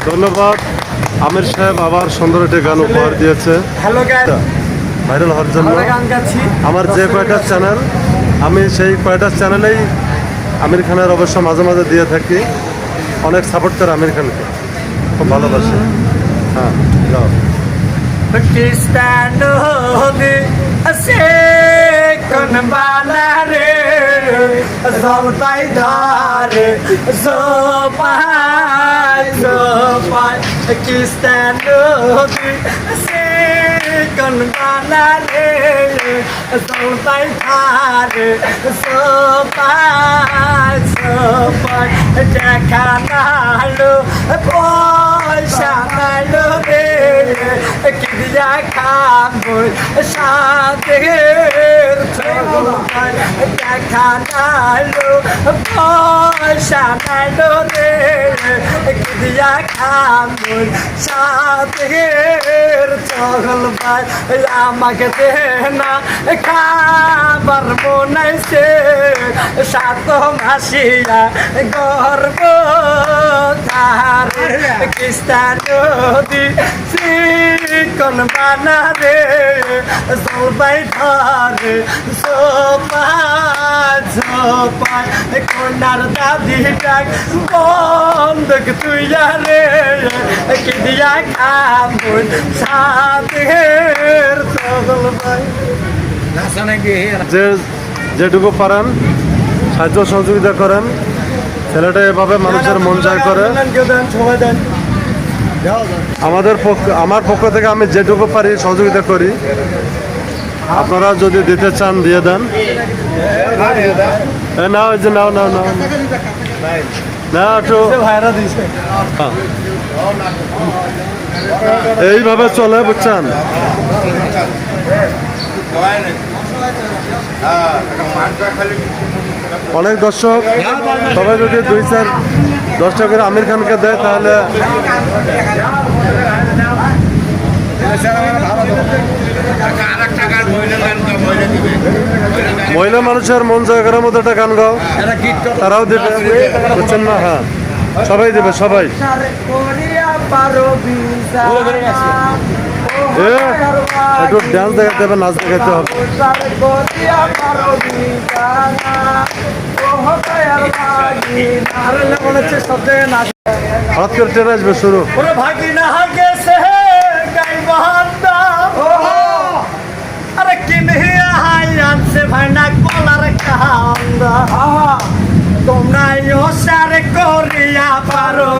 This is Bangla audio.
ধন্যবাদ। আমির সাহেব আবার সুন্দর একটি গান উপহার দিয়েছে হ্যালো গাইস, ভাইরাল হওয়ার জন্য। আমরা গান গাচ্ছি। আমার যে কয়টা চ্যানেল, আমি সেই কয়টা চ্যানেলেই আমির খানের অবশ্য মাঝে মাঝে দিয়ে থাকি। অনেক সাপোর্ট করে আমির খানকে, খুব ভালোবাসে। হ্যাঁ, যাও। Cristiano de se con balare zoltai dare zopai Cristiano de se con balare zoltai dare zopai dekanalo poishanalo de কিয়া খাবো সাথের চলবাই দেখানালো পয়সা নাইলো রে কিয়া খাবো সাথের চলবাই আমাকে দেনা খাবার মনাইছে সাত মাসিয়া গর্ব ধারে খ্রিস্টানো দি কোন বানারে জলবাই ধরে সোপাই কোনার দাদি ডাক বন্ধক তুই রে কি দিয়া খাবুন সাথের জলবাই। যেটুকু পারেন সাহায্য সহযোগিতা করেন। ছেলেটা এভাবে মানুষের মন জয় করে। আমার পক্ষ থেকে আমি যেটুকু পারি সহযোগিতা করি। আপনারা যদি দিতে চান দিয়ে দেন। নাও যে নাও নাও নাও না একটু এইভাবে চলে, বুঝছেন? অনেক দর্শক সবাই যদি 2-4-10 টাকা করে আমির খানকে দেয় তাহলে মহিলা মানুষের মন জয় করার মতো একটা গান গাও, তারাও দেবে, বুঝছেন না? হ্যাঁ, সবাই দেবে, সবাই। একটু ডান্স দেখাতে হবে, নাচ দেখাতে হবে। হঠাৎ করে ট্রেন আসবে শুরু। আরে কিনহিয়া হাই আনছে ভাই না কলার কান্দা তোমরা ইও সারে করিয়া পারো।